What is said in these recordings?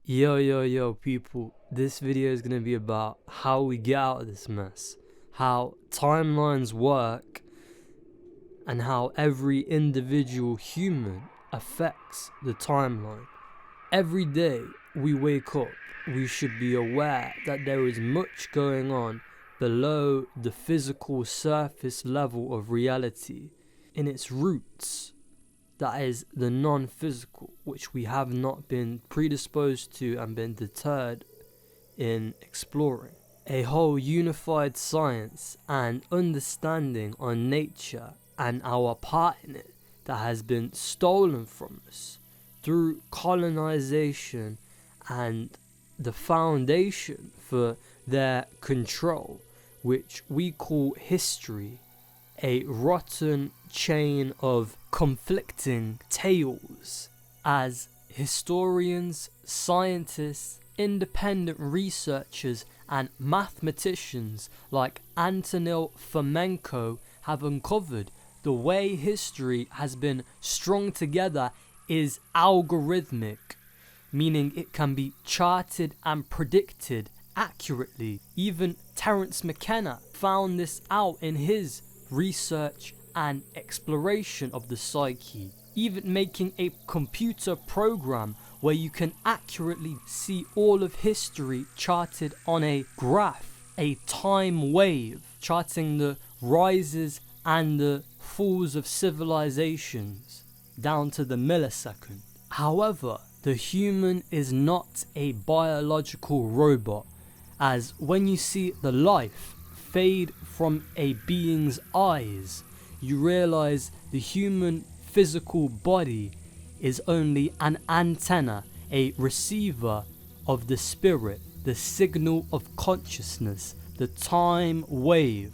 Yo, people, this video is going to be about how we get out of this mess, how timelines work, and how every individual human affects the timeline. Every day we wake up, we should be aware that there is much going on below the physical surface level of reality in its roots. That is the non-physical, which we have not been predisposed to and been deterred in exploring. A whole unified science and understanding on nature and our part in it that has been stolen from us through colonization and the foundation for their control, which we call history, a rotten chain of conflicting tales. As historians, scientists, independent researchers and mathematicians like Antonil Fomenko have uncovered, the way history has been strung together is algorithmic, meaning it can be charted and predicted accurately. Even Terence McKenna found this out in his research and exploration of the psyche, even making a computer program where you can accurately see all of history charted on a graph, a time wave, charting the rises and the falls of civilizations down to the millisecond. However, the human is not a biological robot, as when you see the life fade from a being's eyes, you realize the human physical body is only an antenna, a receiver of the spirit, the signal of consciousness, the time wave.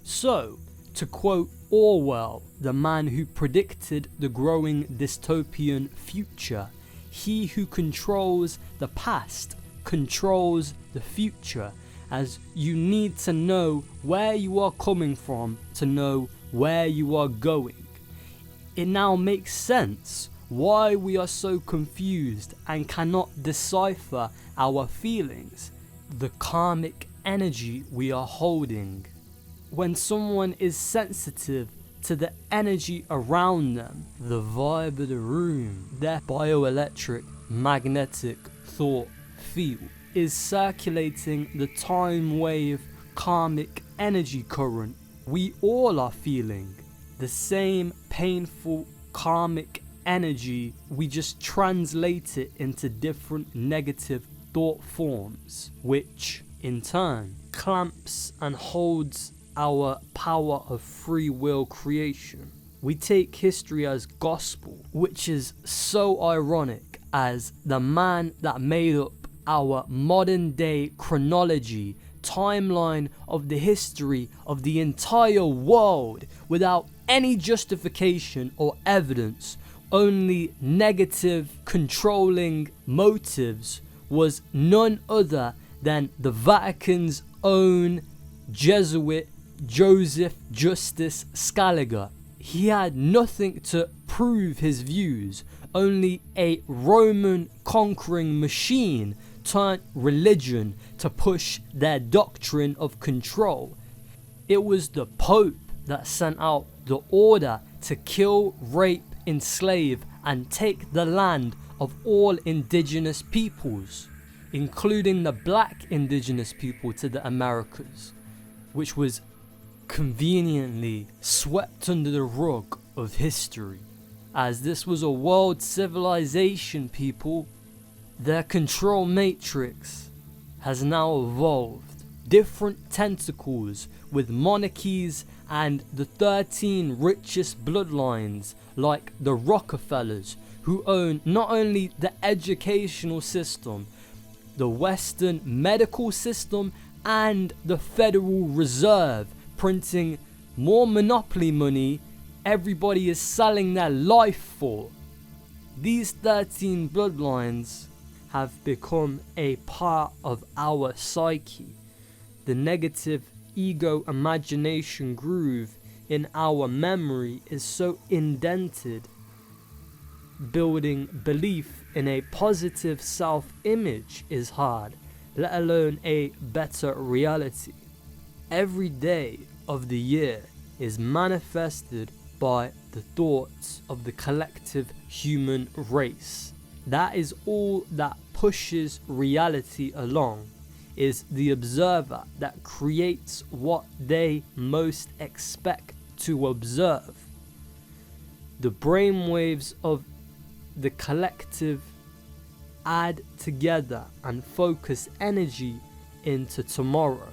So, to quote Orwell, the man who predicted the growing dystopian future, he who controls the past controls the future, as you need to know where you are coming from to know where you are going. It now makes sense why we are so confused and cannot decipher our feelings, the karmic energy we are holding. When someone is sensitive to the energy around them, the vibe of the room, their bioelectric, magnetic thought field is circulating the time wave karmic energy current. We all are feeling the same painful karmic energy, we just translate it into different negative thought forms, which in turn clamps and holds our power of free will creation. We take history as gospel, which is so ironic, as the man that made up our modern day chronology, timeline of the history of the entire world without any justification or evidence, only negative controlling motives, was none other than the Vatican's own Jesuit Joseph Justus Scaliger. He had nothing to prove his views, only a Roman conquering machine turned religion to push their doctrine of control. It was the Pope that sent out the order to kill, rape, enslave and take the land of all indigenous peoples, including the black indigenous people to the Americas, which was conveniently swept under the rug of history, as this was a world civilization, people. Their control matrix has now evolved different tentacles with monarchies and the 13 richest bloodlines like the Rockefellers, who own not only the educational system, the Western medical system and the Federal Reserve, printing more monopoly money everybody is selling their life for. These 13 bloodlines have become a part of our psyche. The negative ego imagination groove in our memory is so indented building belief in a positive self-image is hard, let alone a better reality. Every day of the year is manifested by the thoughts of the collective human race. That is all that pushes reality along, is the observer that creates what they most expect to observe. The brainwaves of the collective add together and focus energy into tomorrow.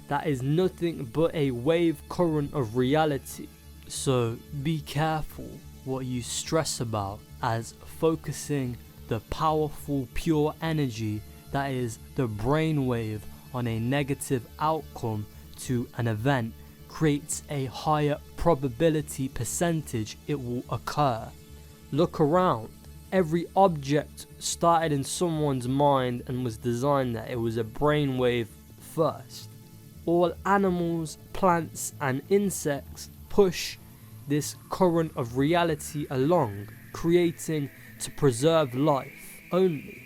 That is nothing but a wave current of reality. So be careful what you stress about, as focusing the powerful pure energy that is the brainwave on a negative outcome to an event creates a higher probability percentage it will occur. Look around. Every object started in someone's mind and was designed that it was a brainwave first. All animals, plants and insects push this current of reality along, creating to preserve life only.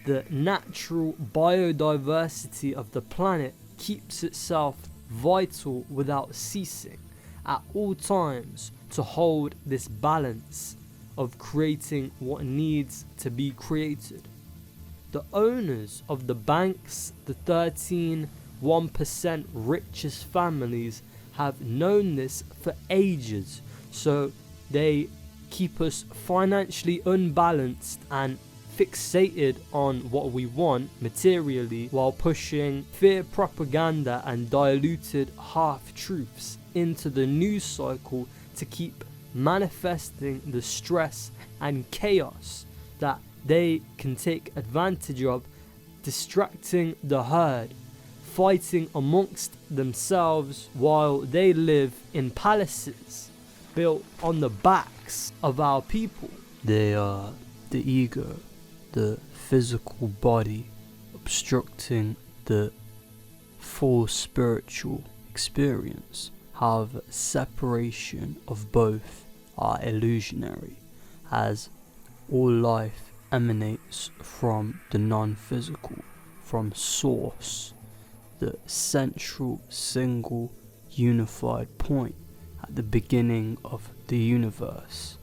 The natural biodiversity of the planet keeps itself vital without ceasing at all times to hold this balance of creating what needs to be created. The owners of the banks, the 1% richest families, have known this for ages, so they keep us financially unbalanced and fixated on what we want materially, while pushing fear propaganda and diluted half-truths into the news cycle to keep manifesting the stress and chaos that they can take advantage of, distracting the herd, fighting amongst themselves while they live in palaces built on the backs of our people. They are the ego, the physical body, obstructing the full spiritual experience. However, separation of both are illusionary, as all life emanates from the non-physical, from source, the central, single, unified point at the beginning of the universe,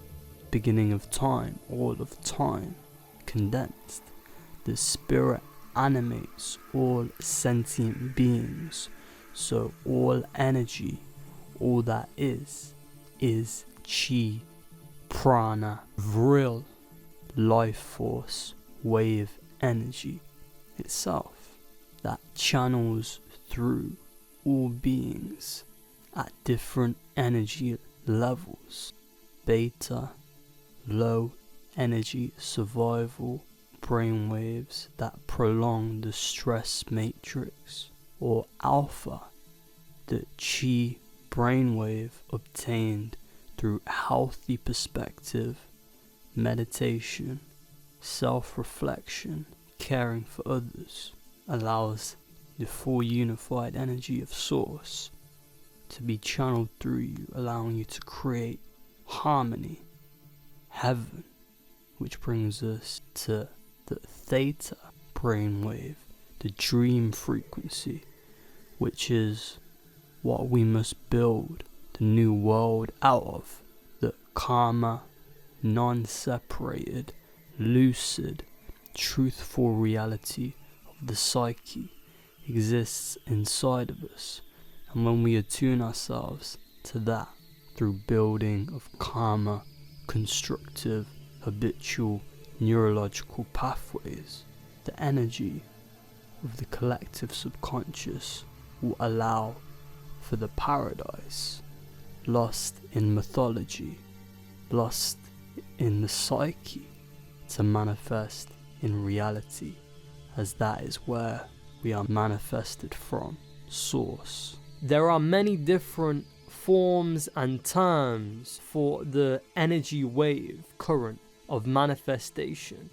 beginning of time, all of time, condensed. The spirit animates all sentient beings, so all energy, all that is chi, prana, vril, life force, wave energy itself that channels through all beings at different energy levels. Beta, low energy survival brainwaves that prolong the stress matrix, or alpha, the chi brainwave obtained through healthy perspective, meditation, self-reflection, caring for others, allows the full unified energy of source to be channeled through you, allowing you to create harmony, heaven, which brings us to the theta brainwave, the dream frequency, which is what we must build the new world out of. The karma, non-separated, lucid, truthful reality of the psyche exists inside of us, and when we attune ourselves to that through building of karma, constructive, habitual, neurological pathways, the energy of the collective subconscious will allow for the paradise lost in mythology, lost in the psyche, to manifest in reality, as that is where we are manifested from, source. There are many different forms and terms for the energy wave current of manifestation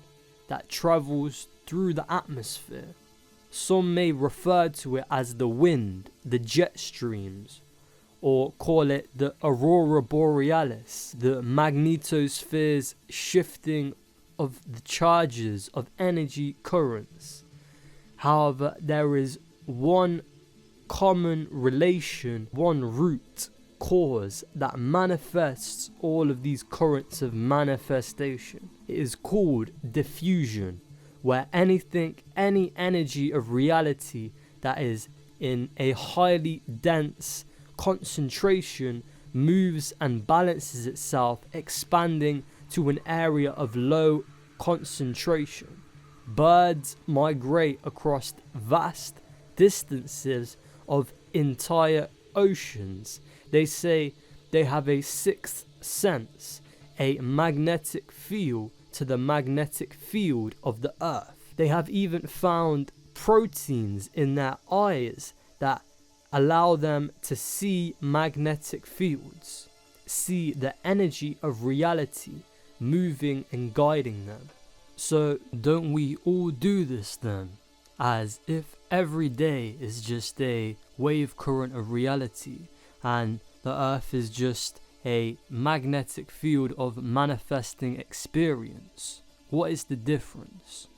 that travels through the atmosphere. Some may refer to it as the wind, the jet streams, or call it the aurora borealis, the magnetosphere's shifting of the charges of energy currents. However, there is one common relation, one root cause that manifests all of these currents of manifestation. It is called diffusion, where any energy of reality that is in a highly dense concentration moves and balances itself, expanding to an area of low concentration. Birds migrate across vast distances of entire oceans. They say they have a sixth sense, a magnetic feel to the magnetic field of the earth. They have even found proteins in their eyes that allow them to see magnetic fields, see the energy of reality moving and guiding them. So don't we all do this then? As if every day is just a wave current of reality and the earth is just a magnetic field of manifesting experience. What is the difference?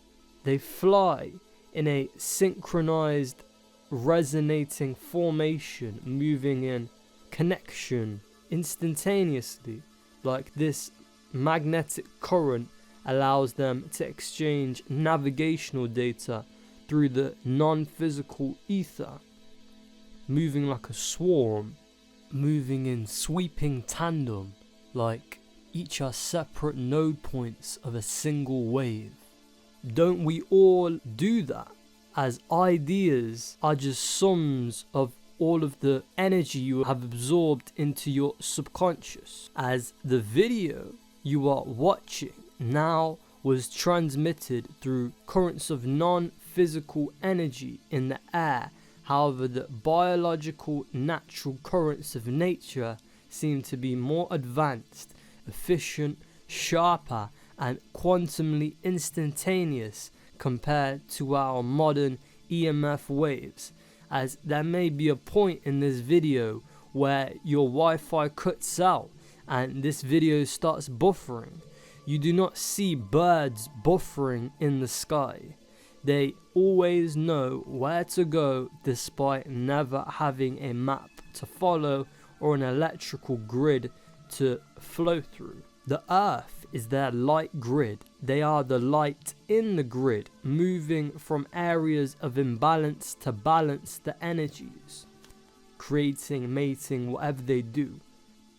They fly in a synchronized, resonating formation, moving in connection instantaneously, like this magnetic current allows them to exchange navigational data through the non-physical ether, moving like a swarm, moving in sweeping tandem, like each are separate node points of a single wave. Don't we all do that? As ideas are just sums of all of the energy you have absorbed into your subconscious. As the video you are watching now was transmitted through currents of non-physical energy in the air. However, the biological natural currents of nature seem to be more advanced, efficient, sharper, and quantumly instantaneous compared to our modern EMF waves. As there may be a point in this video where your Wi-Fi cuts out and this video starts buffering. You do not see birds buffering in the sky. They always know where to go despite never having a map to follow or an electrical grid to flow through. The earth is their light grid. They are the light in the grid, moving from areas of imbalance to balance the energies, creating, mating, whatever they do.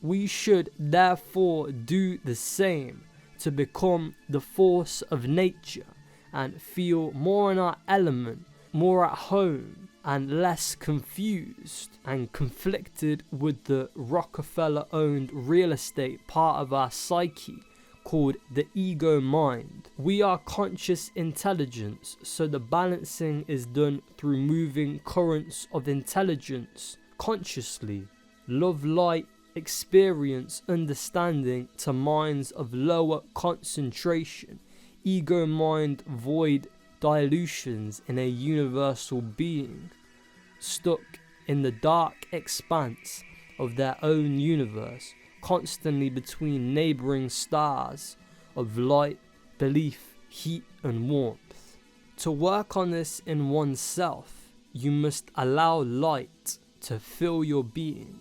We should therefore do the same to become the force of nature and feel more in our element, more at home, and less confused and conflicted with the Rockefeller-owned real estate part of our psyche called the ego mind. We are conscious intelligence, so the balancing is done through moving currents of intelligence consciously. Love, light, experience, understanding to minds of lower concentration. Ego mind void dilutions in a universal being, stuck in the dark expanse of their own universe, constantly between neighboring stars of light, belief, heat and warmth. To work on this in oneself, you must allow light to fill your being.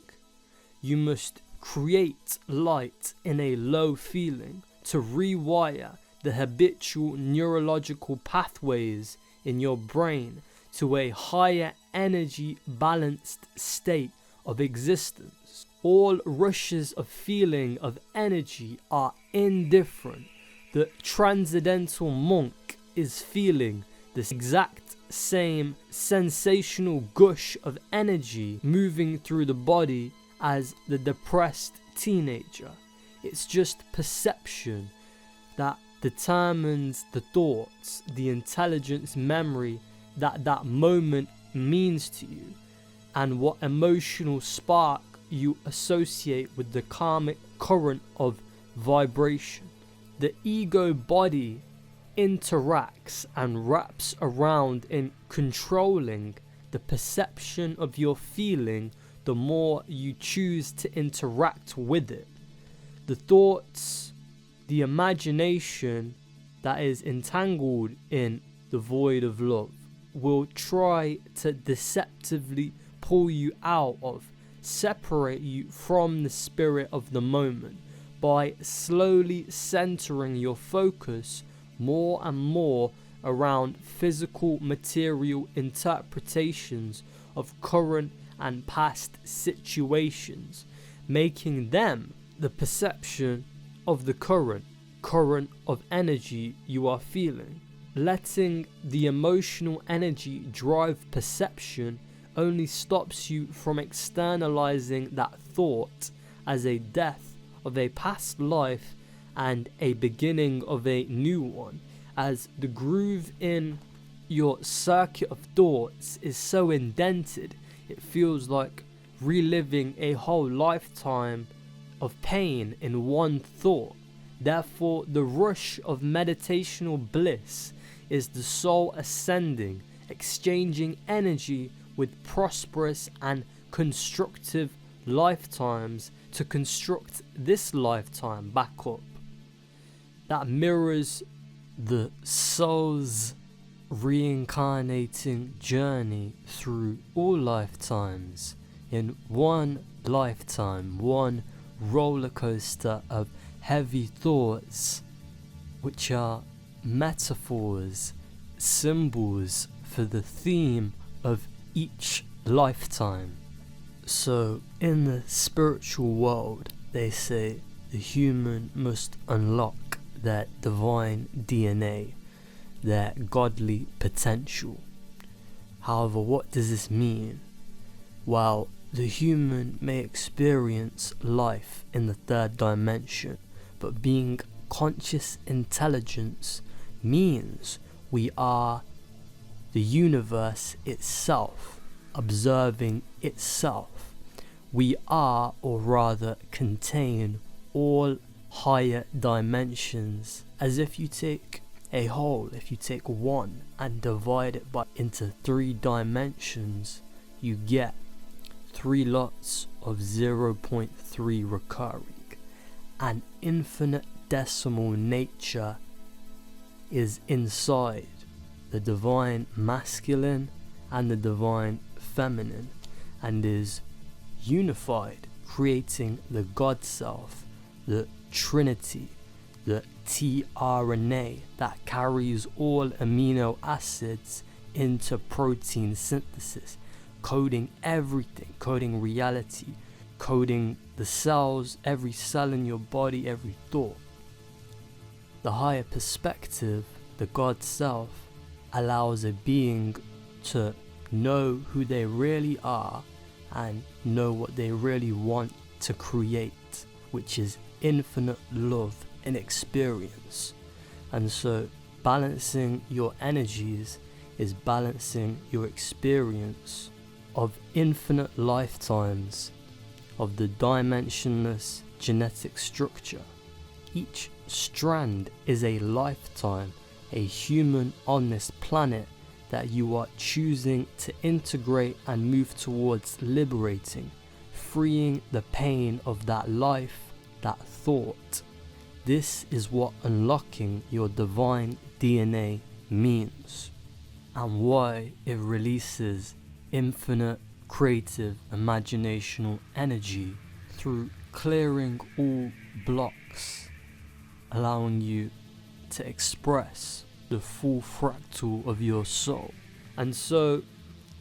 You must create light in a low feeling to rewire the habitual neurological pathways in your brain to a higher energy balanced state of existence. All rushes of feeling of energy are indifferent. The transcendental monk is feeling this exact same sensational gush of energy moving through the body as the depressed teenager. It's just perception that determines the thoughts, the intelligence, memory that moment means to you, and what emotional spark you associate with the karmic current of vibration. The ego body interacts and wraps around in controlling the perception of your feeling the more you choose to interact with it. The thoughts, the imagination that is entangled in the void of love will try to deceptively pull you out of, separate you from the spirit of the moment by slowly centering your focus more and more around physical material interpretations of current and past situations, making them the perception of the current of energy you are feeling. Letting the emotional energy drive perception only stops you from externalizing that thought as a death of a past life and a beginning of a new one, as the groove in your circuit of thoughts is so indented it feels like reliving a whole lifetime of pain in one thought. Therefore, the rush of meditational bliss is the soul ascending, exchanging energy with prosperous and constructive lifetimes to construct this lifetime back up. That mirrors the soul's reincarnating journey through all lifetimes in one lifetime, one roller coaster of heavy thoughts, which are metaphors, symbols for the theme of each lifetime. So in the spiritual world, they say the human must unlock their divine DNA, their godly potential. However, what does this mean? Well, the human may experience life in the third dimension, but being conscious intelligence means we are the universe itself, observing itself. We are, or rather contain, all higher dimensions. As if you take a whole, if you take one and divide it into 3 dimensions, you get 3 lots of 0.3 recurring. An infinite decimal nature is inside the divine masculine and the divine feminine, and is unified, creating the God self, the Trinity, the tRNA that carries all amino acids into protein synthesis, coding everything, coding reality, coding the cells, every cell in your body, every thought. The higher perspective, the God self, allows a being to know who they really are and know what they really want to create, which is infinite love and experience. And so balancing your energies is balancing your experience of infinite lifetimes of the dimensionless genetic structure. Each strand is a lifetime, a human on this planet that you are choosing to integrate and move towards liberating, freeing the pain of that life, that thought. This is what unlocking your divine DNA means, and why it releases infinite creative imaginational energy through clearing all blocks, allowing you to express the full fractal of your soul. And so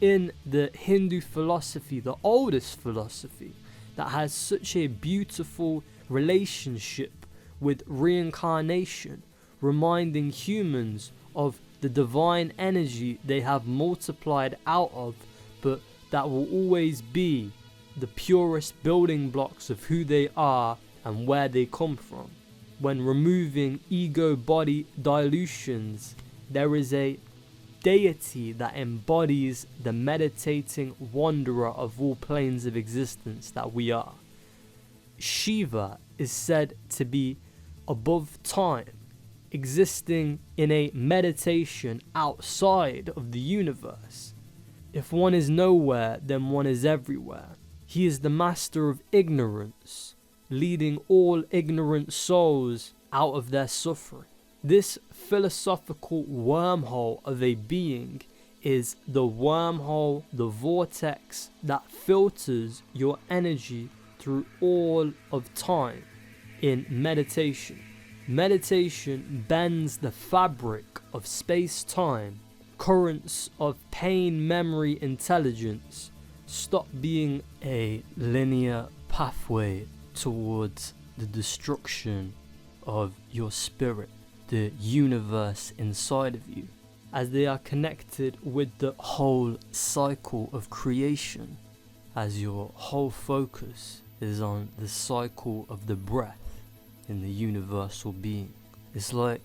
in the Hindu philosophy, the oldest philosophy that has such a beautiful relationship with reincarnation, reminding humans of the divine energy they have multiplied out of, but that will always be the purest building blocks of who they are and where they come from. When removing ego body dilutions, there is a deity that embodies the meditating wanderer of all planes of existence that we are. Shiva is said to be above time, existing in a meditation outside of the universe. If one is nowhere, then one is everywhere. He is the master of ignorance, leading all ignorant souls out of their suffering. This philosophical wormhole of a being is the wormhole, the vortex that filters your energy through all of time in meditation. Meditation bends the fabric of space-time. Currents of pain, memory, intelligence stop being a linear pathway towards the destruction of your spirit, the universe inside of you, as they are connected with the whole cycle of creation, as your whole focus is on the cycle of the breath in the universal being. It's like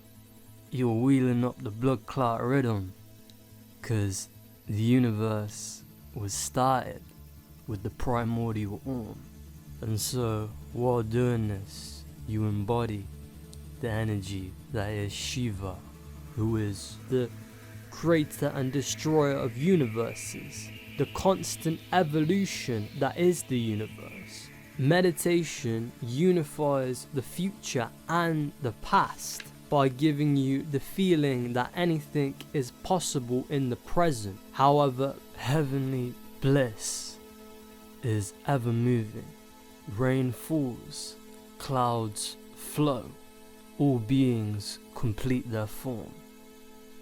you're wheeling up the blood clot rhythm, because the universe was started with the primordial orm. And so while doing this, you embody the energy that is Shiva, who is the creator and destroyer of universes, the constant evolution that is the universe. Meditation unifies the future and the past by giving you the feeling that anything is possible in the present. However, heavenly bliss is ever moving. Rain falls, clouds flow, all beings complete their form.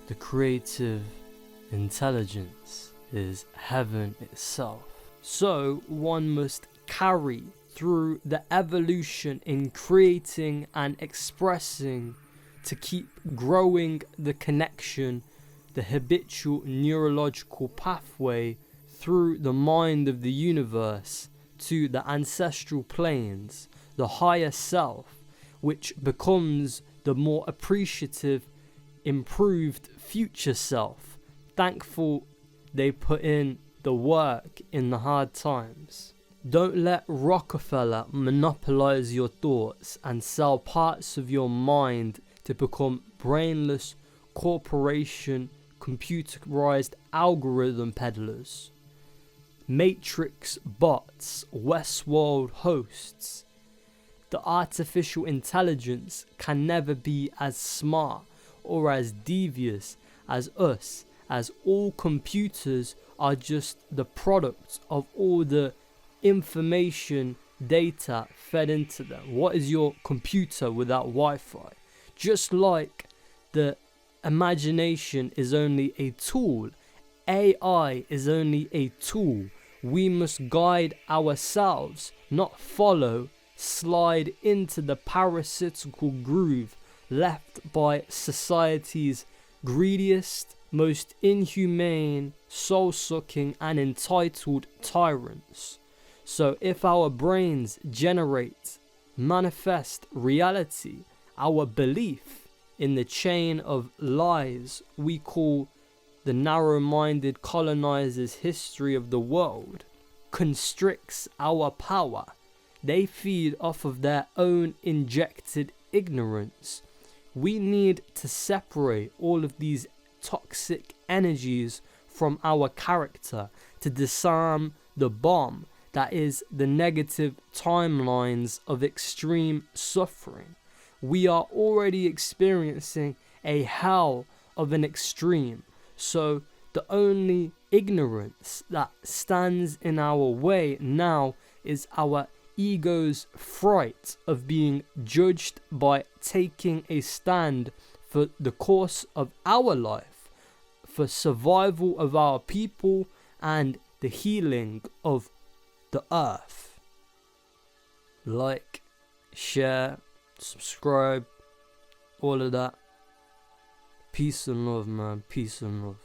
The creative intelligence is heaven itself. So one must carry through the evolution in creating and expressing to keep growing the connection, the habitual neurological pathway through the mind of the universe to the ancestral planes, the higher self, which becomes the more appreciative, improved future self. Thankful they put in the work in the hard times. Don't let Rockefeller monopolize your thoughts and sell parts of your mind to become brainless corporation computerized algorithm peddlers. Matrix bots, Westworld hosts. The artificial intelligence can never be as smart or as devious as us, as all computers are just the product of all the information data fed into them. What is your computer without Wi-Fi? Just like the imagination is only a tool, AI is only a tool. We must guide ourselves, not follow, slide into the parasitical groove left by society's greediest, most inhumane, soul-sucking and entitled tyrants. So if our brains generate, manifest reality, our belief in the chain of lies we call the narrow-minded colonizers' history of the world, constricts our power. They feed off of their own injected ignorance. We need to separate all of these toxic energies from our character to disarm the bomb that is the negative timelines of extreme suffering. We are already experiencing a hell of an extreme. So the only ignorance that stands in our way now is our ego's fright of being judged by taking a stand for the course of our life, for survival of our people and the healing of the earth. Like, share, subscribe, all of that. Peace and love, man. Peace and love.